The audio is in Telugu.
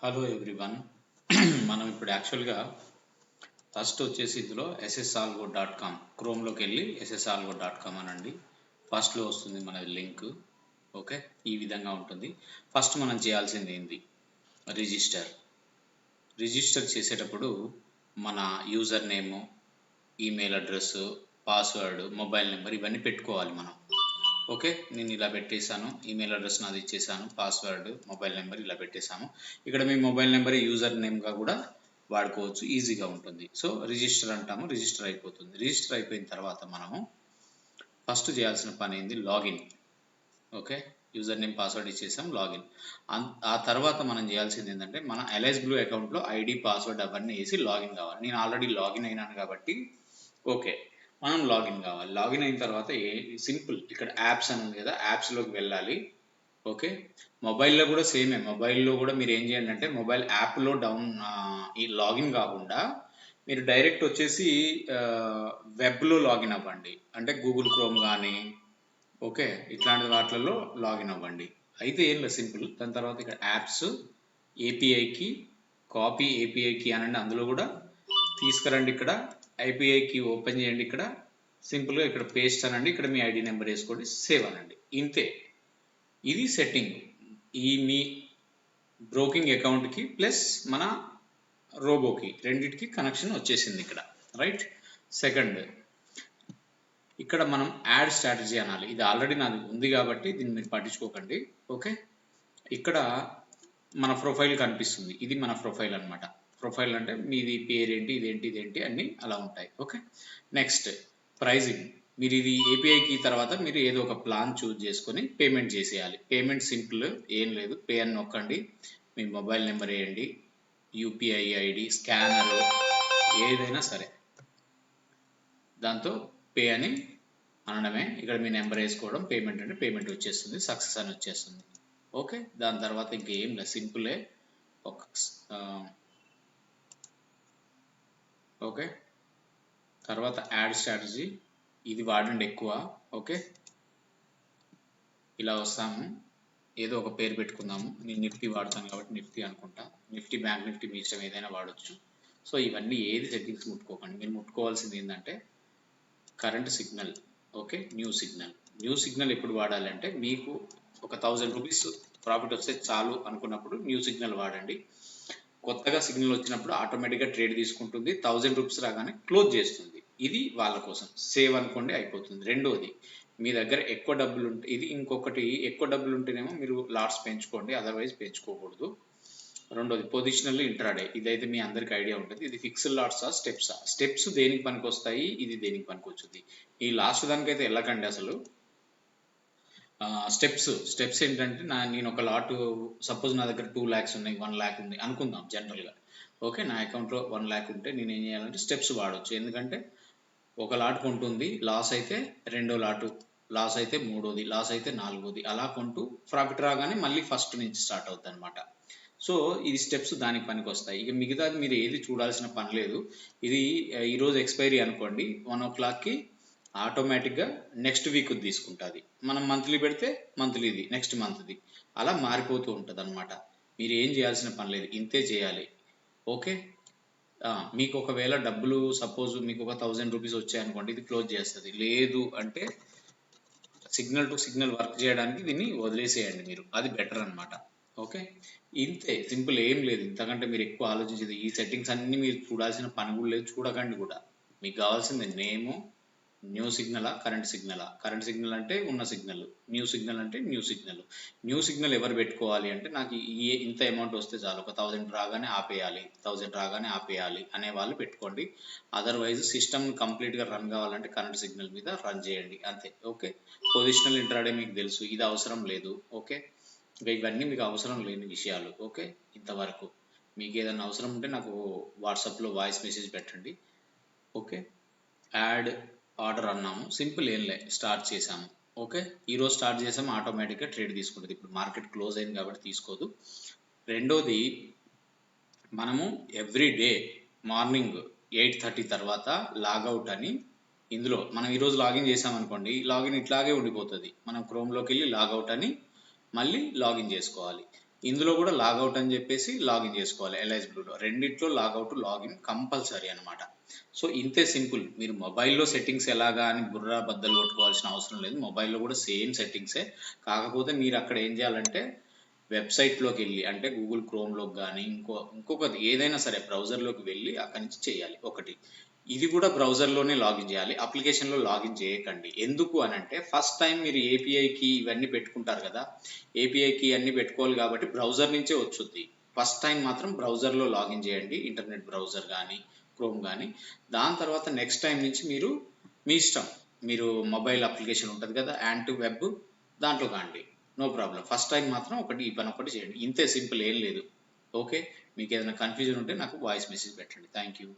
Hello everyone. మనం ఇప్పుడు యాక్చువల్గా ఫస్ట్ వచ్చేసి ఇందులో ssalgo.com క్రోమ్లోకి వెళ్ళి ssalgo.com అనండి. ఫస్ట్లో వస్తుంది మన లింక్. ఓకే, ఈ విధంగా ఉంటుంది. ఫస్ట్ మనం చేయాల్సింది ఏంది, రిజిస్టర్ చేసేటప్పుడు మన user name, email address, password, mobile number ఇవన్నీ పెట్టుకోవాలి మనం. ఓకే, నేను ఇలా పెట్టేశాను, ఈమెయిల్ అడ్రస్ నాది ఇచ్చేసాను, పాస్వర్డ్, మొబైల్ నెంబర్ ఇలా పెట్టేశాము. ఇక్కడ మీ మొబైల్ నెంబర్ యూజర్ నేమ్గా కూడా వాడుకోవచ్చు, ఈజీగా ఉంటుంది. సో రిజిస్టర్ అంటాము, రిజిస్టర్ అయిపోతుంది. రిజిస్టర్ అయిపోయిన తర్వాత మనము ఫస్ట్ చేయాల్సిన పని ఏంది, login. Okay, user name password ఇచ్చేసాం, లాగిన్. ఆ తర్వాత మనం చేయాల్సింది ఏంటంటే మన ఎల్ఐస్ బ్లూ అకౌంట్లో ఐడి పాస్వర్డ్ అవన్నీ వేసి లాగిన్ కావాలి. నేను ఆల్రెడీ లాగిన్ అయినాను కాబట్టి ఓకే, మనం లాగిన్ కావాలి. లాగిన్ అయిన తర్వాత సింపుల్, ఇక్కడ యాప్స్ అని ఉంది కదా, యాప్స్లోకి వెళ్ళాలి. ఓకే, మొబైల్లో కూడా సేమే. మొబైల్లో కూడా మీరు ఏం చేయండి అంటే మొబైల్ యాప్లో ఈ లాగిన్ కాకుండా మీరు డైరెక్ట్ వచ్చేసి వెబ్లో లాగిన్ అవ్వండి. అంటే గూగుల్ క్రోమ్ కానీ ఓకే ఇట్లాంటి వాటిల్లో లాగిన్ అవ్వండి. అయితే ఏం లేదు, సింపుల్. దాని తర్వాత ఇక్కడ యాప్స్, ఏపీఐకి కాపీ, ఏపీఐకి అనండి, అందులో కూడా తీసుకురండి. ఇక్కడ ఐపీఐకి ఓపెన్ చేయండి. ఇక్కడ సింపుల్గా ఇక్కడ పేస్ట్ అనండి, ఇక్కడ మీ ఐడి నెంబర్ వేసుకోండి, సేవ్ అనండి. ఇంతే, ఇది సెట్టింగ్. ఈ మీ బ్రోకింగ్ అకౌంట్కి ప్లస్ మన రోబోకి రెండింటికి కనెక్షన్ వచ్చేసింది ఇక్కడ, రైట్. సెకండ్, ఇక్కడ మనం యాడ్ స్ట్రాటజీ అనాలి. ఇది ఆల్రెడీ నాది ఉంది కాబట్టి దీన్ని మీరు పట్టించుకోకండి. ఓకే, ఇక్కడ మన ప్రొఫైల్ కనిపిస్తుంది, ఇది మన ప్రొఫైల్ అనమాట. ప్రొఫైల్ అంటే మీది పేరేంటి, ఇదేంటి అన్నీ అలా ఉంటాయి. Okay, next pricing. మీరు ఇది ఏపీఐకి తర్వాత మీరు ఏదో ఒక ప్లాన్ చూజ్ చేసుకొని పేమెంట్ చేసేయాలి. పేమెంట్ సింపుల్, ఏం లేదు, పే అని నొక్కండి, మీ మొబైల్ నెంబర్ వేయండి, యూపీఐ ఐడి, స్కానర్ ఏదైనా సరే, దాంతో పే అని అనడమే. ఇక్కడ మీ నెంబర్ వేసుకోవడం, పేమెంట్ అంటే పేమెంట్ వచ్చేస్తుంది, సక్సెస్ అని వచ్చేస్తుంది. ఓకే, దాని తర్వాత ఇంకేం లేదు, సింపులే. ఓకే, తర్వాత యాడ్ స్ట్రాటజీ, ఇది వాడండి ఎక్కువ. ఓకే, ఇలా వస్తాము, ఏదో ఒక పేరు పెట్టుకుందాము. నేను నిఫ్టీ వాడతాను కాబట్టి నిఫ్టీ అనుకుంటా, నిఫ్టీ, బ్యాంక్ నిఫ్టీ, మీ ఇష్టం ఏదైనా వాడచ్చు. సో ఇవన్నీ ఏది సెట్టింగ్స్ ముట్టుకోకండి. మీరు ముట్టుకోవాల్సింది ఏంటంటే current signal. Okay, new signal ఎప్పుడు వాడాలంటే మీకు ఒక 1000 రూపీస్ ప్రాఫిట్ వస్తే చాలు అనుకున్నప్పుడు న్యూ సిగ్నల్ వాడండి. కొత్తగా సిగ్నల్ వచ్చినప్పుడు ఆటోమేటిక్గా ట్రేడ్ తీసుకుంటుంది, 1000 రూపీస్ రాగానే క్లోజ్ చేస్తుంది. ఇది వాళ్ళ కోసం, సేవ్ అనుకోండి, అయిపోతుంది. రెండోది, మీ దగ్గర ఎక్కువ డబ్బులు ఉంటే, ఇది ఇంకొకటి, ఎక్కువ డబ్బులు ఉంటేనేమో మీరు లాట్స్ పెంచుకోండి, అదర్వైజ్ పెంచుకోకూడదు. రెండోది పొజిషనల్ ఇంట్రాడే, ఇదైతే మీ అందరికి ఐడియా ఉంటుంది. ఇది ఫిక్స్డ్ లాట్సా, స్టెప్స్ దేనికి పనికి వస్తాయి, ఇది దేనికి పనికి వచ్చింది. ఈ లాస్ట్ దానికైతే వెళ్ళకండి అసలు. స్టెప్స్ ఏంటంటే నేను ఒక లాట్, సపోజ్ నా దగ్గర 2 lakhs ఉన్నాయి, 1 lakh ఉంది అనుకుందాం జనరల్గా. ఓకే, నా అకౌంట్లో 1 lakh ఉంటే నేను ఏం చేయాలంటే స్టెప్స్ వాడవచ్చు. ఎందుకంటే ఒక లాట్ కొంటుంది, లాస్ అయితే రెండో లాటు, లాస్ అయితే మూడోది, లాస్ అయితే నాలుగోది, అలా కొంటూ ప్రాఫిట్ రాగానే మళ్ళీ ఫస్ట్ నుంచి స్టార్ట్ అవుతుంది అనమాట. సో ఇది స్టెప్స్ దానికి పనికి వస్తాయి. ఇక మిగతాది మీరు ఏది చూడాల్సిన పని లేదు. ఇది ఈరోజు ఎక్స్పైరీ అనుకోండి, 1 o'clockకి ఆటోమేటిక్గా నెక్స్ట్ వీక్ తీసుకుంటుంది. మనం మంత్లీ పెడితే మంత్లీది, నెక్స్ట్ మంత్ది, అలా మారిపోతూ ఉంటుంది అనమాట. మీరు ఏం చేయాల్సిన పని లేదు, ఇంతే చేయాలి. ఓకే, మీకు ఒకవేళ డబ్బులు సపోజ్ మీకు ఒక 1000 రూపీస్ వచ్చాయనుకోండి, ఇది క్లోజ్ చేస్తుంది. లేదు అంటే సిగ్నల్ టు సిగ్నల్ వర్క్ చేయడానికి దీన్ని వదిలేసేయండి మీరు, అది బెటర్ అనమాట. ఓకే, ఇంతే సింపుల్, ఏం లేదు. ఇంతకంటే మీరు ఎక్కువ ఆలోచించేది, ఈ సెట్టింగ్స్ అన్ని మీరు చూడాల్సిన పని కూడా లేదు, చూడకండి కూడా. మీకు కావాల్సింది నేము, న్యూ సిగ్నలా, కరెంట్ సిగ్నల్ అంటే ఉన్న సిగ్నల్, న్యూ సిగ్నల్ అంటే న్యూ సిగ్నల్ ఎవరు పెట్టుకోవాలి అంటే నాకు ఇంత అమౌంట్ వస్తే చాలు, ఒక 1000 రాగానే ఆపేయాలి అనే వాళ్ళు పెట్టుకోండి. అదర్వైజ్ సిస్టమ్ కంప్లీట్గా రన్ కావాలంటే కరెంట్ సిగ్నల్ మీద రన్ చేయండి, అంతే. ఓకే, పొజిషనల్ ఇంట్రాడే మీకు తెలుసు, ఇది అవసరం లేదు. ఓకే, ఇంకా ఇవన్నీ మీకు అవసరం లేని విషయాలు. ఓకే, ఇంతవరకు మీకు ఏదైనా అవసరం ఉంటే నాకు వాట్సాప్లో వాయిస్ మెసేజ్ పెట్టండి. ఓకే, యాడ్ ఆర్డర్ అన్నాము, సింపుల్, ఏం లే, స్టార్ట్ చేసాము. ఓకే, ఈరోజు స్టార్ట్ చేసాము, ఆటోమేటిక్గా ట్రేడ్ తీసుకుంటుంది. ఇప్పుడు మార్కెట్ క్లోజ్ అయింది కాబట్టి తీసుకోదు. రెండోది, మనము ఎవ్రీ డే మార్నింగ్ 8:30 తర్వాత లాగౌట్ అని, ఇందులో మనం ఈరోజు లాగిన్ చేసామనుకోండి, లాగిన్ ఇట్లాగే ఉండిపోతుంది. మనం క్రోమ్లోకి వెళ్ళి లాగౌట్ అని మళ్ళీ లాగిన్ చేసుకోవాలి. ఇందులో కూడా లాగౌట్ అని చెప్పేసి లాగిన్ చేసుకోవాలి. ఎల్ఐస్ బ్లూలో రెండిట్లో లాగౌట్ లాగిన్ కంపల్సరీ అనమాట. సో ఇంతే సింపుల్. మీరు మొబైల్లో సెట్టింగ్స్ ఎలాగా అని బుర్రా బద్దలు కొట్టుకోవాల్సిన అవసరం లేదు. మొబైల్లో కూడా సేమ్ సెట్టింగ్సే. కాకపోతే మీరు అక్కడ ఏం చేయాలంటే వెబ్సైట్లోకి వెళ్ళి, అంటే గూగుల్ క్రోమ్లోకి కానీ ఇంకొకటి ఏదైనా సరే బ్రౌజర్లోకి వెళ్ళి అక్కడి నుంచి చేయాలి ఒకటి. ఇది కూడా బ్రౌజర్లోనే లాగిన్ చేయాలి, అప్లికేషన్లో లాగిన్ చేయకండి. ఎందుకు అని అంటే ఫస్ట్ టైం మీరు ఏపీఐకి ఇవన్నీ పెట్టుకుంటారు కదా, ఏపీఐకి అన్నీ పెట్టుకోవాలి కాబట్టి బ్రౌజర్ నుంచే వచ్చుద్ది. ఫస్ట్ టైం మాత్రం బ్రౌజర్లో లాగిన్ చేయండి, ఇంటర్నెట్ బ్రౌజర్ కానీ క్రోమ్ కానీ. దాని తర్వాత నెక్స్ట్ టైం నుంచి మీరు మీ ఇష్టం, మీరు మొబైల్ అప్లికేషన్ ఉంటుంది కదా యాంటీ వెబ్, దాంట్లో కాండి, నో ప్రాబ్లం. ఫస్ట్ టైం మాత్రం ఈ పని ఒకటి చేయండి. ఇంతే సింపుల్, ఏం లేదు. ఓకే, మీకు ఏదైనా కన్ఫ్యూజన్ ఉంటే నాకు వాయిస్ మెసేజ్ పెట్టండి. Thank you.